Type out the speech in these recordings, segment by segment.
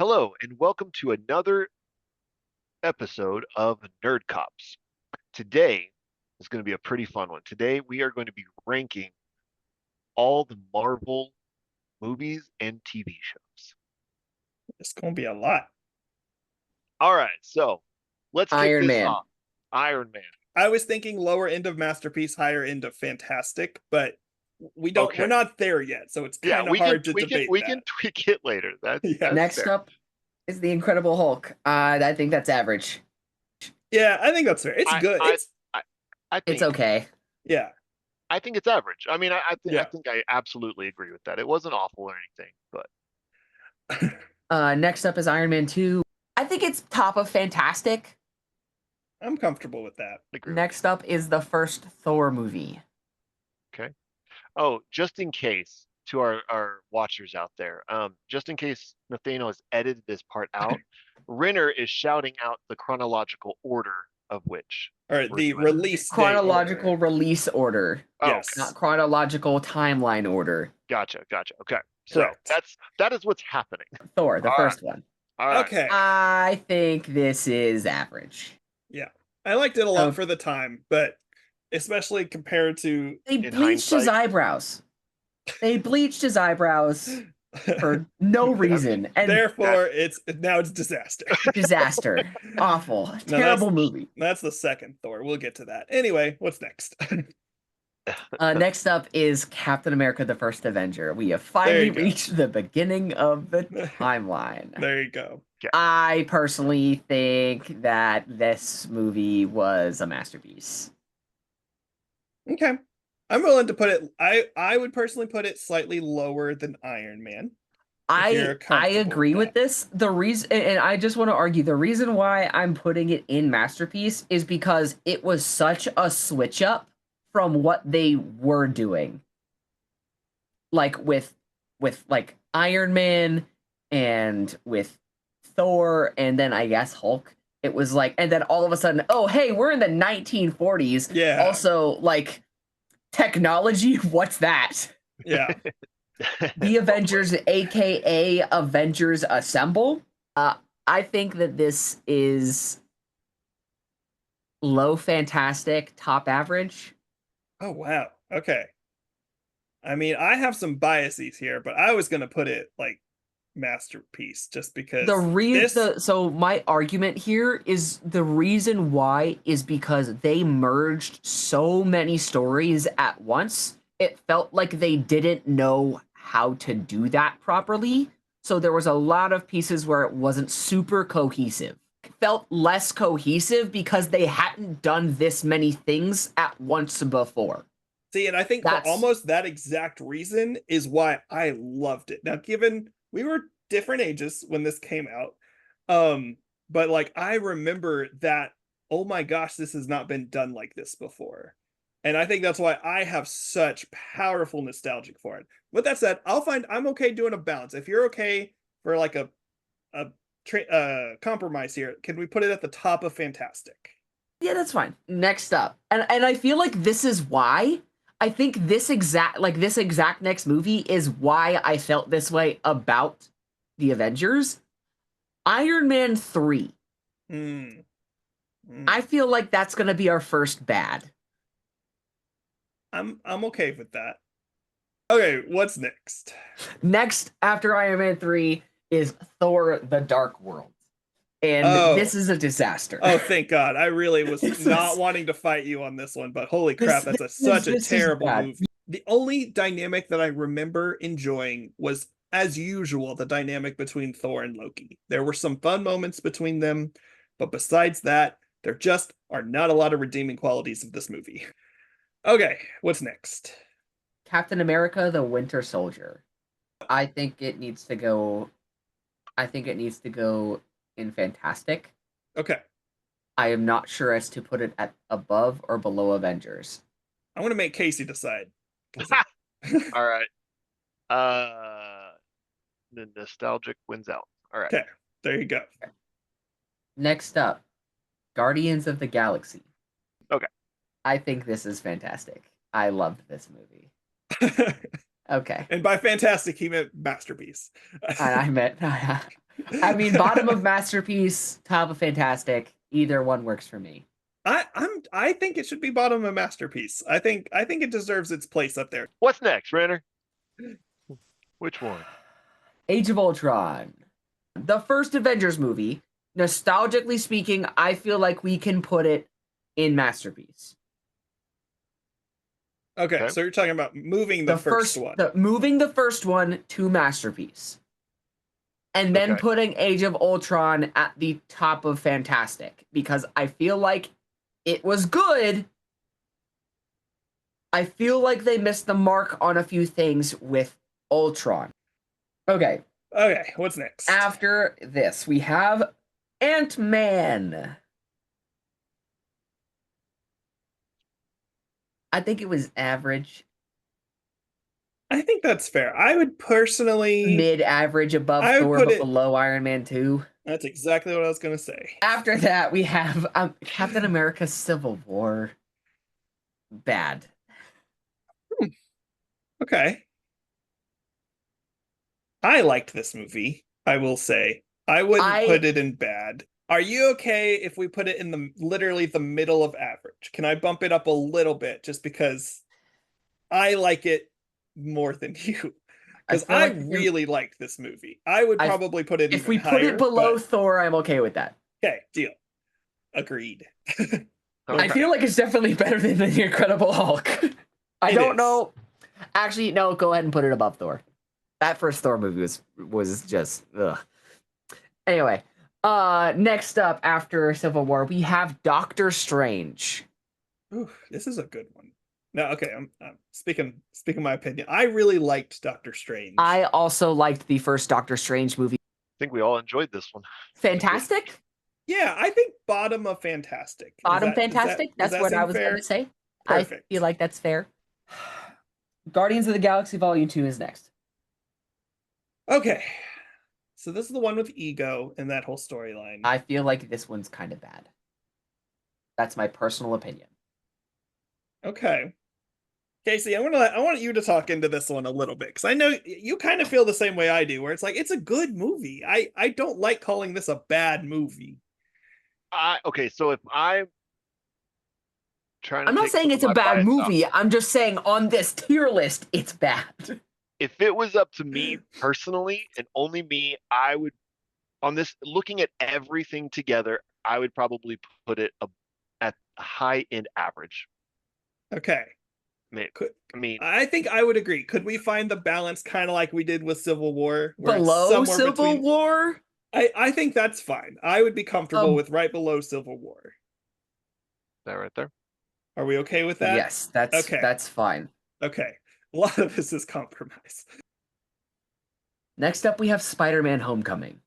Hello, and welcome to another episode of Nerd Cops. Today is going to be a pretty fun one. Today we are going to be ranking all the Marvel movies and TV shows. It's gonna be a lot. All right, so let's kick Iron this Man. off. Iron Man. I was thinking lower end of masterpiece, higher end of fantastic, but we're Okay. not there yet, so it's Yeah, kind of we can hard to we can debate we that. can tweak it later. That's Yeah. Next fair. up is the Incredible Hulk. I think that's average. Yeah, I think that's fair. It's I good. I It's I think It's okay. yeah. I think it's average. I mean, I Yeah. think I absolutely agree with that. It wasn't awful or anything, but Next up is Iron Man 2. I think it's top of fantastic. I'm comfortable with that. I agree with Next up is the first Thor movie. you. Okay. Oh, just in case to our watchers out there, just in case Nathaniel has edited this part out, Renner is shouting out the chronological order of which All right, we're the doing. release date Chronological order. release order, Oh, Yes. not chronological timeline order. gotcha. Okay. So Correct. that is what's happening. Thor, the All first one. All right. Okay. I think this is average. Yeah. I liked it a lot Oh. for the time, but especially compared to They In bleached his hindsight. eyebrows. They bleached his eyebrows for no reason. And therefore it's disaster. disaster. Awful. Terrible movie. That's the second Thor. We'll get to that. Anyway, what's next? Next up is Captain America, the First Avenger. We have finally you go. reached the beginning of the timeline. There you go. I personally think that this movie was a masterpiece. Okay. I'm willing to put it I would personally put it slightly lower than Iron Man. you're I comfortable agree with with this. The reason, and I just want to argue, the reason why I'm putting it in masterpiece is because it was such a switch up from what they were doing. Like with like Iron Man and with Thor and then I guess Hulk. It was like, and then all of a sudden, oh hey, we're in the 1940s. Yeah. Also, like technology, what's that? Yeah. The Avengers, aka Avengers Assemble. I think that this is low fantastic, top average. Oh wow. Okay. I mean, I have some biases here, but I was gonna put it like masterpiece just because So my argument here is the reason why is because they merged so many stories at once. It felt like they didn't know how to do that properly. So there was a lot of pieces where it wasn't super cohesive. It felt less cohesive because they hadn't done this many things at once before. See, and I think for almost that exact reason is why I loved it. Now, given we were different ages when this came out, but like I remember that, oh my gosh, this has not been done like this before. And I think that's why I have such powerful nostalgic for it. With that said, I'm okay doing a balance. If you're okay for like a compromise here, can we put it at the top of fantastic? Yeah, that's fine. Next up. And I feel like this is why I think this exact next movie is why I felt this way about the Avengers. Iron Man 3. I feel like that's going to be our first bad. I'm okay with that. Okay, what's next? Next after Iron Man 3 is Thor: The Dark World. And this is a disaster. Oh, thank God. I really was not wanting to fight you on this one, but holy crap, that's such a terrible movie. The only dynamic that I remember enjoying was, as usual, the dynamic between Thor and Loki. There were some fun moments between them, but besides that, there just are not a lot of redeeming qualities of this movie. Okay, what's next? Captain America: The Winter Soldier. I think it needs to go in fantastic. Okay. I am not sure as to put it at above or below Avengers. I want to make Casey decide. All right. The nostalgic wins out. All right. Okay, there you go. Okay. Next up, Guardians of the Galaxy. Okay. I think this is fantastic. I loved this movie. Okay. And by fantastic, he meant masterpiece. I meant I mean, bottom of masterpiece, top of fantastic. Either one works for me. I think it should be bottom of masterpiece. I think it deserves its place up there. What's next, Renner? Which one? Age of Ultron. The first Avengers movie, nostalgically speaking, I feel like we can put it in masterpiece. Okay, so you're talking about moving the first one. Moving the first one to masterpiece. And then putting Age of Ultron at the top of fantastic. Because I feel like it was good. I feel like they missed the mark on a few things with Ultron. Okay, what's next? After this, we have Ant-Man. I think it was average. I think that's fair. I would personally... Mid-average, above Thor, but below Iron Man 2. That's exactly what I was going to say. After that, we have Captain America Civil War. Bad. Okay. I liked this movie, I will say. I wouldn't put it in bad. Are you okay if we put it in literally the middle of average? Can I bump it up a little bit just because I like it more than you? Because I really liked this movie. I would probably put it if we put it below Thor, I'm okay with that. Okay, deal. Agreed. I feel like it's definitely better than the Incredible Hulk. I don't know. Actually, no, go ahead and put it above Thor. That first Thor movie was just ugh. Anyway, next up after Civil War, we have Doctor Strange. Ooh, this is a good one. No, okay, I'm speaking my opinion. I really liked Doctor Strange. I also liked the first Doctor Strange movie. I think we all enjoyed this one. Fantastic? Yeah, I think bottom of fantastic. Fantastic? That's what I was going to say. Perfect. I feel like that's fair. Guardians of the Galaxy Volume 2 is next. Okay. So this is the one with Ego and that whole storyline. I feel like this one's kind of bad. That's my personal opinion. Okay. Casey, I want you to talk into this one a little bit, because I know you kind of feel the same way I do, where it's like, it's a good movie. I don't like calling this a bad movie. Okay, so if I'm not saying it's a bad movie. I'm just saying on this tier list, it's bad. If it was up to me personally and only me, I would, on this, looking at everything together, I would probably put it at high end average. Okay. I think I would agree. Could we find the balance kind of like we did with Civil War? Below Civil War? I think that's fine. I would be comfortable with right below Civil War. That right there. Are we okay with that? Yes, that's fine. Okay. A lot of this is compromise. Next up, we have Spider-Man Homecoming.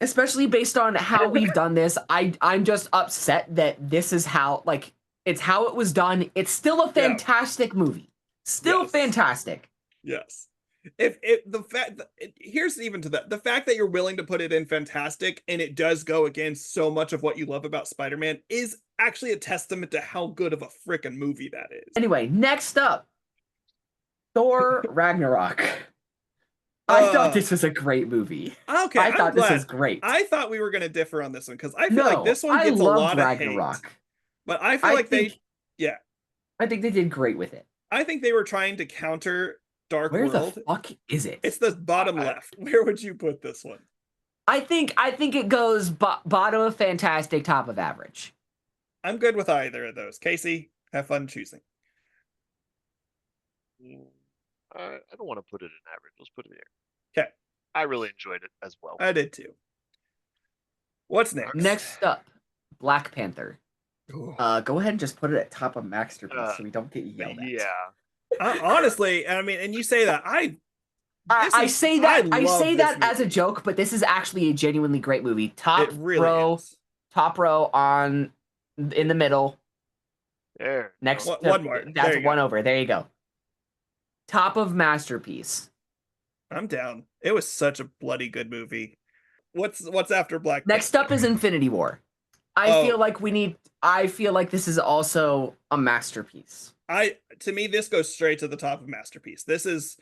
Especially based on how we've done this, I'm just upset that this is how, like, it's how it was done. It's still a fantastic movie. Still fantastic. Yes. Here's even to that. The fact that you're willing to put it in fantastic and it does go against so much of what you love about Spider-Man is actually a testament to how good of a frickin' movie that is. Anyway, next up, Thor Ragnarok. I thought this was a great movie. Okay, I thought this was great. I thought we were going to differ on this one because I feel like this one gets a lot of Ragnarok. Hate. But I feel like I think they did great with it. I think they were trying to counter Dark World. Where the fuck is it? It's the bottom left. Where would you put this one? I think it goes bottom of fantastic, top of average. I'm good with either of those. Casey, have fun choosing. I don't want to put it in average. Let's put it here. Okay. I really enjoyed it as well. I did too. What's next? Next up, Black Panther. Go ahead and just put it at top of masterpiece so we don't get yelled at. Yeah. Honestly, I mean, and you say that I say that as a joke, but this is actually a genuinely great movie. Top row on in the middle. There. Next, one more. That's one over. There you go. Top of masterpiece. I'm down. It was such a bloody good movie. What's after Black Panther? Next up is Infinity War. I feel like this is also a masterpiece. To me, this goes straight to the top of masterpiece. This is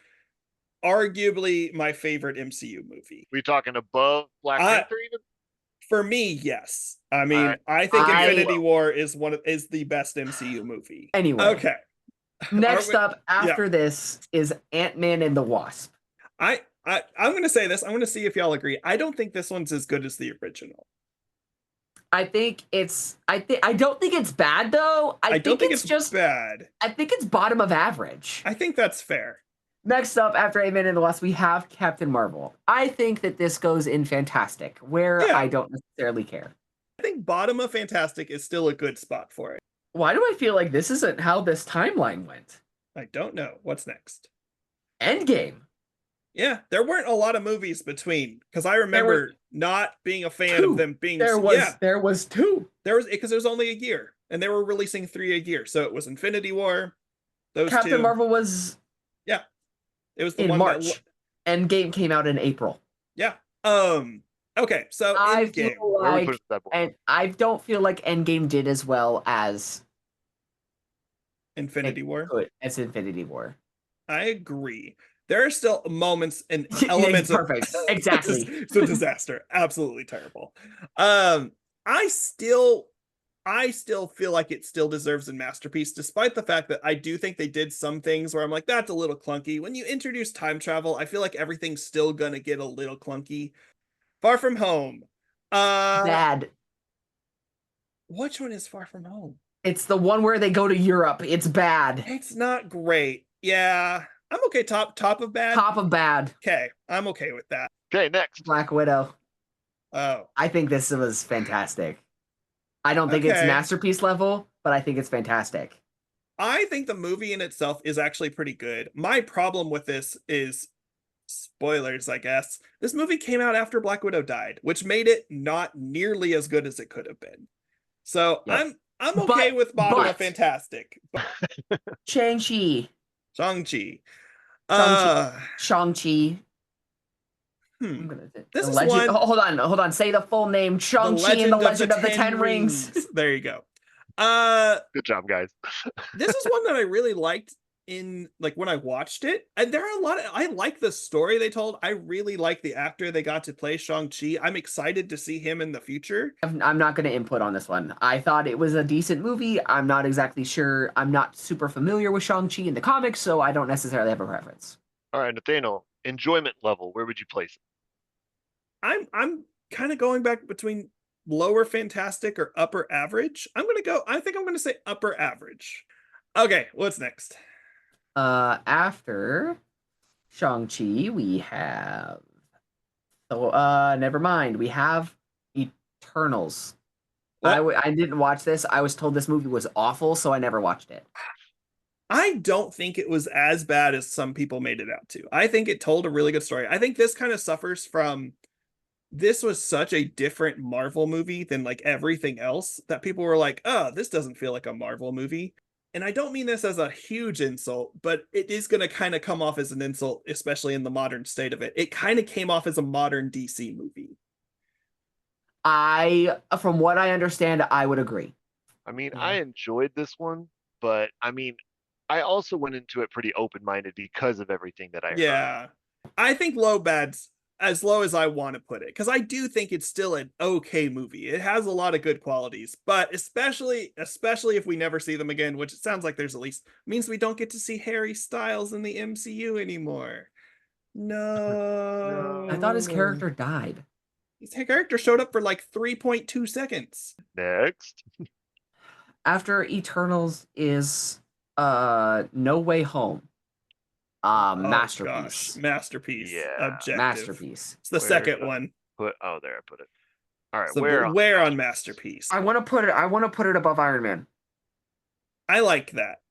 arguably my favorite MCU movie. We talking above Black Panther even? For me, yes. I mean, I think Infinity War is the best MCU movie. Anyway. Okay. Next up after this is Ant-Man and the Wasp. I'm gonna say this. I'm gonna see if y'all agree. I don't think this one's as good as the original. I don't think it's bad though. I don't think it's just bad. I think it's bottom of average. I think that's fair. Next up, after Ant-Man and the Wasp, we have Captain Marvel. I think that this goes in Fantastic, where I don't necessarily care. I think bottom of Fantastic is still a good spot for it. Why do I feel like this isn't how this timeline went? I don't know. What's next? Endgame. Yeah, there weren't a lot of movies between, because I remember not being a fan of them being. There was two. Because there was only a year, and they were releasing 3 a year. So it was Infinity War. Captain Marvel was. Yeah, it was in March. Endgame came out in April. Yeah. Okay, so Endgame. And I don't feel like Endgame did as well as Infinity War. As Infinity War. I agree. There are still moments and elements perfect. Exactly. It's a disaster. Absolutely terrible. I still feel like it still deserves a masterpiece, despite the fact that I do think they did some things where I'm like, that's a little clunky. When you introduce time travel, I feel like everything's still gonna get a little clunky. Far From Home. Bad. Which one is Far From Home? It's the one where they go to Europe. It's bad. It's not great. Yeah. I'm okay. Top of bad. Top of bad. Okay. I'm okay with that. Okay, next. Black Widow. Oh. I think this was fantastic. I don't think it's masterpiece level, but I think it's fantastic. I think the movie in itself is actually pretty good. My problem with this is spoilers, I guess. This movie came out after Black Widow died, which made it not nearly as good as it could have been. So I'm okay with bottom of Fantastic. Shang-Chi. Shang-Chi. Shang-Chi. This is one. Hold on. Say the full name. Shang-Chi and the Legend of the Ten Rings. There you go. Good job, guys. This is one that I really liked when I watched it. And there are I like the story they told. I really like the actor they got to play Shang-Chi. I'm excited to see him in the future. I'm not going to input on this one. I thought it was a decent movie. I'm not exactly sure. I'm not super familiar with Shang-Chi in the comics, so I don't necessarily have a preference. All right, Nathaniel, enjoyment level, where would you place it? I'm kind of going back between lower Fantastic or upper average. I think I'm going to say upper average. Okay, what's next? After Shang-Chi, we have never mind. We have Eternals. I didn't watch this. I was told this movie was awful, so I never watched it. I don't think it was as bad as some people made it out to. I think it told a really good story. I think this kind of suffers from this was such a different Marvel movie than like everything else that people were like, oh, this doesn't feel like a Marvel movie. And I don't mean this as a huge insult, but it is going to kind of come off as an insult, especially in the modern state of it. It kind of came off as a modern DC movie. From what I understand, I would agree. I mean, I enjoyed this one, but I mean, I also went into it pretty open-minded because of everything that I heard. Yeah. I think bad's as low as I want to put it, because I do think it's still an okay movie. It has a lot of good qualities, but especially if we never see them again, which it sounds like there's at least means we don't get to see Harry Styles in the MCU anymore. No. I thought his character died. His character showed up for like 3.2 seconds. Next. After Eternals is No Way Home. Masterpiece. Gosh. Masterpiece. Yeah. Objective. Masterpiece. It's the second one. There I put it. All right. So where on Masterpiece? I want to put it above Iron Man. I like that.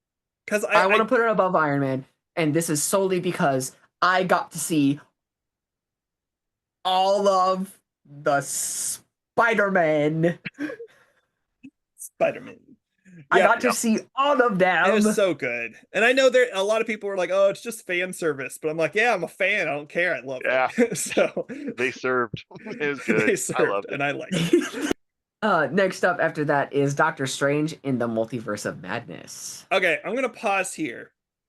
Because I want to put it above Iron Man, and this is solely because I got to see all of the Spider-Man. I got to see all of them. It was so good. And I know a lot of people were like, oh, it's just fan service. But I'm like, yeah, I'm a fan. I don't care. I love it. So they served. It was good. They served, I loved it. And I liked it. Next up after that is Doctor Strange in the Multiverse of Madness. Okay, I'm going to pause here.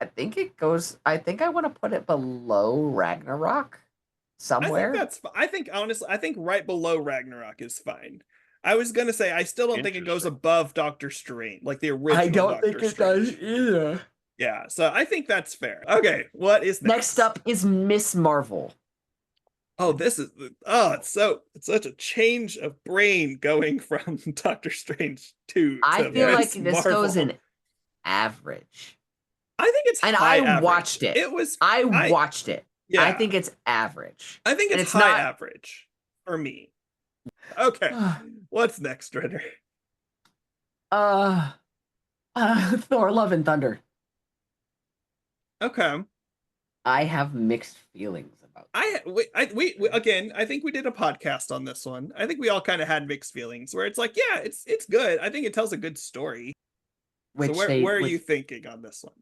I think it goes. I think I want to put it below Ragnarok somewhere. I think honestly, I think right below Ragnarok is fine. I was gonna say I still don't think it goes above Doctor Strange, like the original. I don't Doctor think it Strange. does either. Yeah, so I think that's fair. Okay, what is next up is Miss Marvel. Oh, it's such a change of brain going from Doctor Strange 2 I to feel like Miss this Marvel. goes in average. I think it's and high I average. watched it. I watched it. Yeah. I think it's average. I think it's high average for me. Okay. What's next, Renner? Thor: Love and Thunder. Okay. I have mixed feelings about we again, I think we did a podcast on this one. I think we all kind of had mixed feelings where it's like, yeah, it's good. I think it tells a good story. So where are you thinking on this one?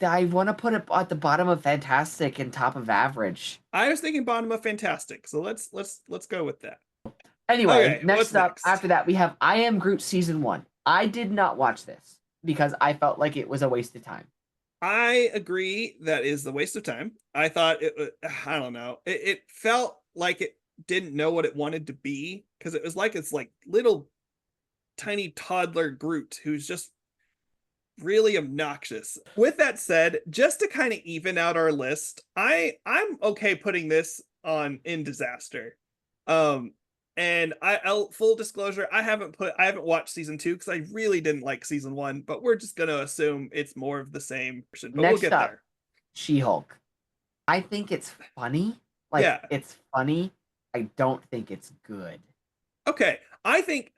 I want to put it at the bottom of fantastic and top of average. I was thinking bottom of fantastic. So let's go with that. Anyway, okay, next up, after that, we have I Am Groot Season 1. I did not watch this because I felt like it was a waste of time. I agree that is the waste of time. I thought I don't know. It felt like it didn't know what it wanted to be because it was like it's like little tiny toddler Groot who's just really obnoxious. With that said, just to kind of even out our list, I'm okay putting this in disaster. And I'll full disclosure, I haven't watched season 2 because I really didn't like season 1, but we're just gonna assume it's more of the same. But next we'll get up, there. She-Hulk. I think it's funny. It's funny. I don't think it's good. Okay. I think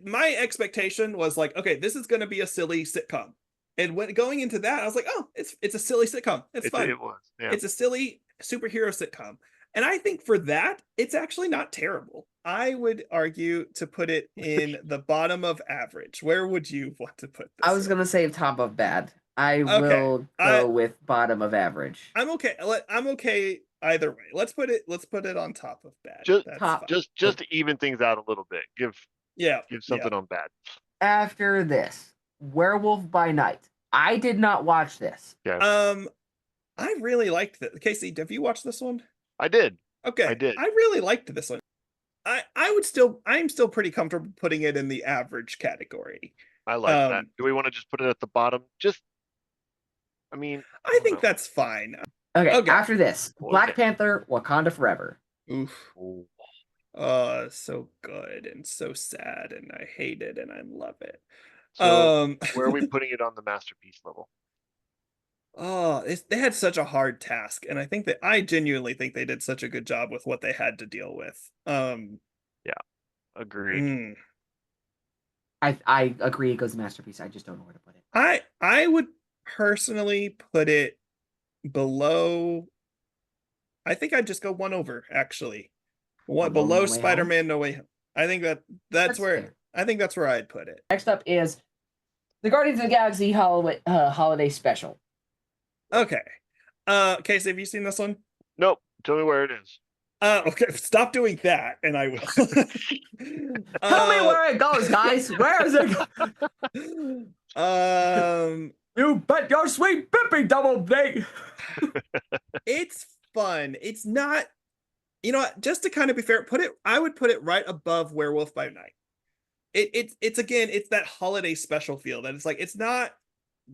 my expectation was like, okay, this is gonna be a silly sitcom. And when going into that, I was like, oh, it's a silly sitcom. It's fun. It was. Yeah. It's a silly superhero sitcom. And I think for that, it's actually not terrible. I would argue to put it in the bottom of average. Where would you want to put this? I was going to say top of bad. I will go with bottom of average. I'm okay. I'm okay either way. Let's put it on top of bad. Just to even things out a little bit. Give something on bad. After this, Werewolf by Night. I did not watch this. Yeah. I really liked it. Casey, have you watched this one? I did. Okay. I did. I really liked this one. I'm still pretty comfortable putting it in the average category. I like that. Do we want to just put it at the bottom? I think that's fine. Okay. After this, Black Panther: Wakanda Forever. Oof. So good and so sad, and I hate it and I love it. So where are we putting it on the masterpiece level? Oh, they had such a hard task, and I genuinely think they did such a good job with what they had to deal with. Yeah, agreed. I agree. It goes masterpiece. I just don't know where to put it. I would personally put it below. I think I'd just go one over actually. Below Spider-Man No Way Home. I think that's where fair. I think that's where I'd put it. Next up is the Guardians of the Galaxy holiday special. Okay. Casey, have you seen this one? Nope. Tell me where it is. Okay. Stop doing that, and I will. Tell me where it goes, guys. Where is it? You bet your sweet bippy double thing. It's fun. It's not. You know what? Just to kind of be fair, I would put it right above Werewolf by Night. It's again, it's that holiday special feel that it's like it's not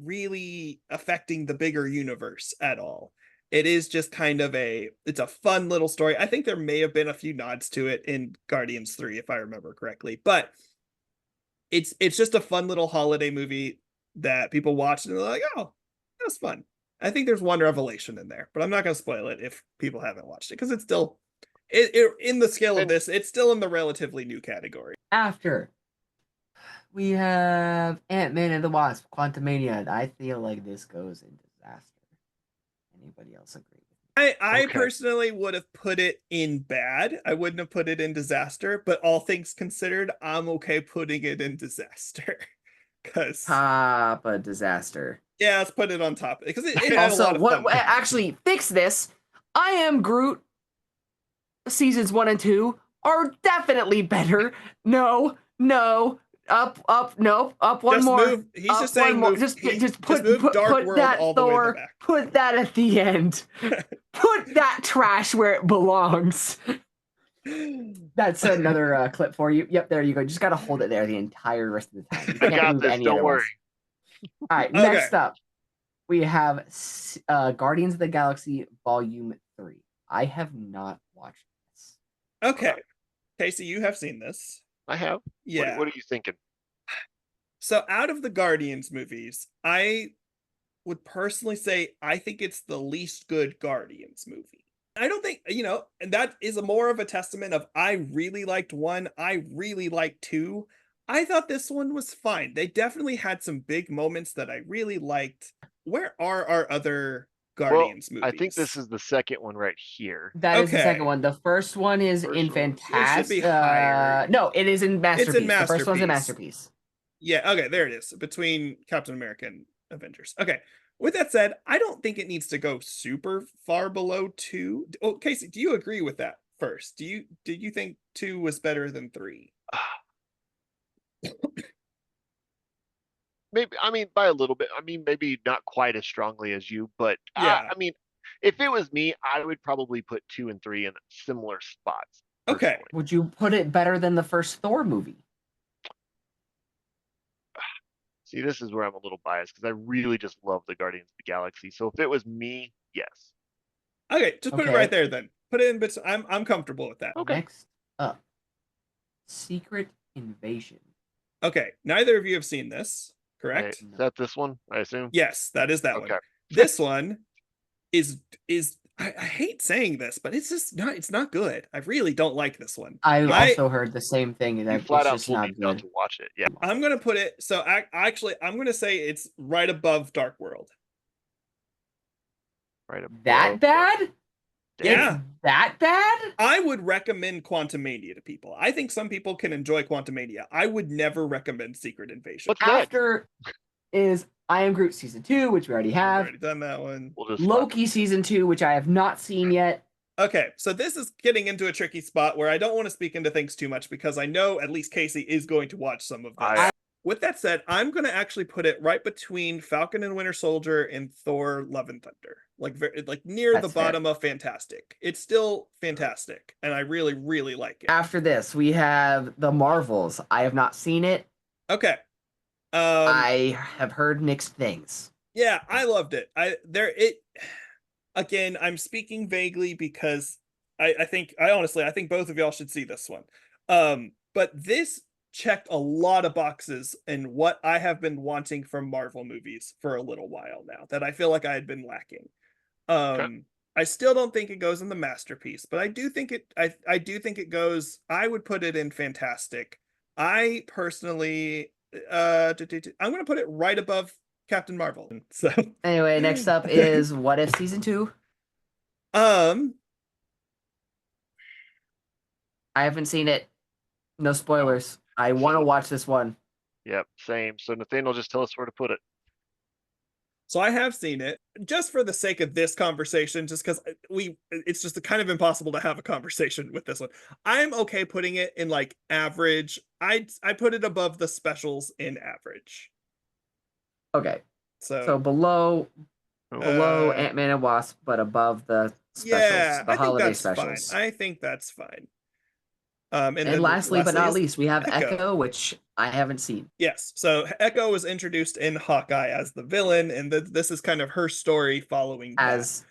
really affecting the bigger universe at all. It is just kind of it's a fun little story. I think there may have been a few nods to it in Guardians 3 if I remember correctly, but it's just a fun little holiday movie that people watch and they're like, oh, that's fun. I think there's one revelation in there, but I'm not going to spoil it if people haven't watched it because it's still in the scale of this, it's still in the relatively new category. After we have Ant-Man and the Wasp: Quantumania. I feel like this goes in disaster. Anybody else agree? I personally would have put it in bad. I wouldn't have put it in disaster, but all things considered, I'm okay putting it in disaster. Cause top of disaster. Yeah, let's put it on top because it had also, a lot of fun. Actually, fix this. I Am Groot seasons 1 and 2 are definitely better. No. Nope, up one Just more. move. He's Up just saying one more. move. Just put move Dark put World that all the way in the Thor. back. Put that at the end. Put that trash where it belongs. That's another clip for you. Yep, there you go. Just gotta hold it there the entire rest of the time. You I can't got move this. any Don't other worry. ones. All right, Okay. next up, we have Guardians of the Galaxy Volume 3. I have not watched this. Okay. Casey, you have seen this. I have. Yeah. What are you thinking? So out of the Guardians movies, I would personally say I think it's the least good Guardians movie. I don't think, and that is more of a testament of I really liked 1, I really liked 2. I thought this one was fine. They definitely had some big moments that I really liked. Where are our other Guardians movies? I think this is the second one right here. That is the second one. The first one is in Fantastic. It should be higher. No, it is in Masterpiece. It's in The first one's in Masterpiece. Masterpiece. Yeah, okay, there it is. Between Captain America and Avengers. Okay. With that said, I don't think it needs to go super far below 2. Oh, Casey, do you agree with that first? Did you think 2 was better than 3? Maybe, I mean, by a little bit. I mean, maybe not quite as strongly as you, but Yeah. I mean, if it was me, I would probably put 2 and 3 in similar spots. Okay. Personally. Would you put it better than the first Thor movie? See, this is where I'm a little biased because I really just love the Guardians of the Galaxy. So if it was me, yes. Okay, just put it right there then. Put it in bits. I'm comfortable with that. Okay. Next up, Secret Invasion. Okay, neither of you have seen this, correct? Is that this one, I assume? Yes, that is that one. Okay. This one is I hate saying this, but it's just not. It's not good. I really don't like this one. I also heard the same thing. That You flat it's out just told not me good. not to watch it. Yeah. I'm gonna put it. So I'm gonna say it's right above Dark World. Right above That bad? Yeah. It's that bad? I would recommend Quantumania to people. I think some people can enjoy Quantumania. I would never recommend Secret Invasion. What's next? After is I Am Groot Season 2, which we already have. We've already done that one. Loki Season 2, which I have not seen yet. Okay, so this is getting into a tricky spot where I don't want to speak into things too much because I know at least Casey is going to watch some of this. With that said, I'm going to actually put it right between Falcon and Winter Soldier and Thor Love and Thunder. Like near the bottom of Fantastic. It's still fantastic, and I really, really like it. After this, we have The Marvels. I have not seen it. Okay. I have heard mixed things. Yeah, I loved it. Again, I'm speaking vaguely because I honestly think both of y'all should see this one. But this checked a lot of boxes in what I have been wanting from Marvel movies for a little while now that I feel like I had been lacking. Okay. I still don't think it goes in the Masterpiece, but I do think it goes. I would put it in Fantastic. I personally, I'm going to put it right above Captain Marvel. So anyway, next up is What If Season 2. I haven't seen it. No spoilers. I want to watch this one. Yep, same. So Nathaniel, just tell us where to put it. So I have seen it just for the sake of this conversation, just because it's just kind of impossible to have a conversation with this one. I'm okay putting it in like average. I put it above the specials in average. Okay. So below Ant-Man and Wasp, but above the specials, the holiday specials. Fine. I think that's fine. And lastly but not least, we have Echo, which I haven't seen. Yes, so Echo was introduced in Hawkeye as the villain, and this is kind of her story following as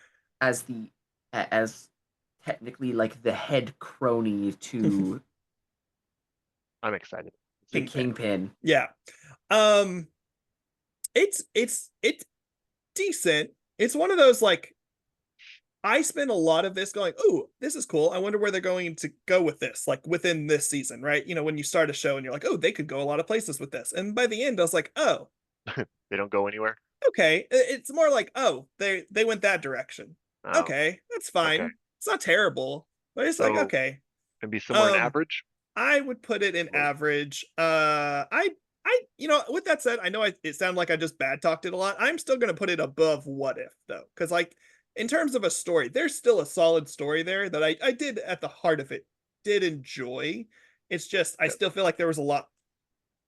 technically like the head crony to I'm excited. The Kingpin. Yeah. It's decent. It's one of those like I spent a lot of this going, oh, this is cool. I wonder where they're going to go with this, like within this season, right? You know, when you start a show and you're like, oh, they could go a lot of places with this. And by the end, I was like, oh. They don't go anywhere? Okay. It's more like, oh, they went that direction. Oh. Okay, that's fine. Okay. It's not terrible, but it's like, okay. It'd be somewhere in average? I would put it in average. With that said, I know it sounded like I just bad talked it a lot. I'm still going to put it above What If, though. Because, like, in terms of a story, there's still a solid story there that I did at the heart of it did enjoy. It's just I still feel like there was a lot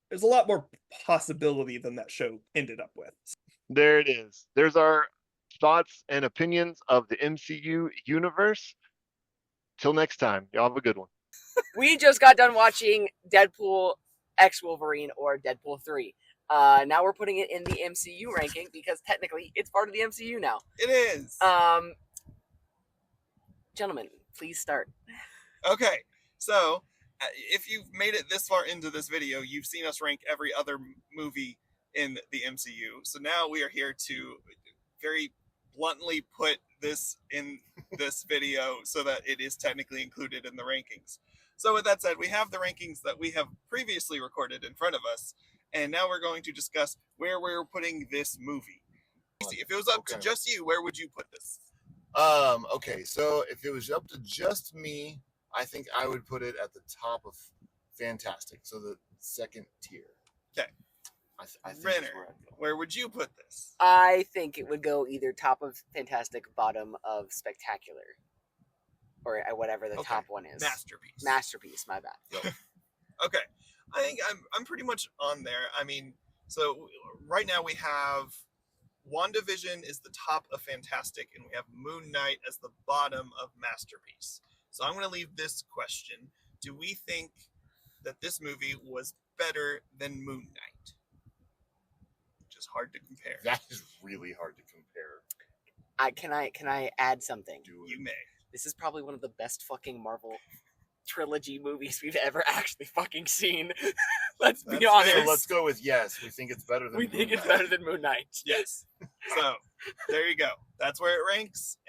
there's a lot more possibility than that show ended up with. There it is. There's our thoughts and opinions of the MCU universe. Till next time, y'all have a good one. We just got done watching Deadpool X Wolverine or Deadpool 3. Now we're putting it in the MCU ranking because technically it's part of the MCU now. It is. Gentlemen, please start. Okay, so if you've made it this far into this video, you've seen us rank every other movie in the MCU. So now we are here to very bluntly put this in this video so that it is technically included in the rankings. So with that said, we have the rankings that we have previously recorded in front of us, and now we're going to discuss where we're putting this movie. If it was up to just you, where would you put this? Okay, so if it was up to just me, I think I would put it at the top of Fantastic, so the second tier. Okay. I think Renner, where would you put this? I think it would go either top of Fantastic, bottom of Spectacular, or whatever the top one is. Masterpiece. Masterpiece. My bad. Okay, I think I'm pretty much on there. I mean, so right now we have WandaVision is the top of Fantastic, and we have Moon Knight as the bottom of Masterpiece. So I'm going to leave this question: do we think that this movie was better than Moon Knight? Which is hard to compare. That is really hard to compare. Can I add something? You may. This is probably one of the best fucking Marvel trilogy movies we've ever actually fucking seen. Let's be honest. So let's go with yes. We think it's better than We think it's better than Moon Knight. Yes. So there you go. That's where it ranks.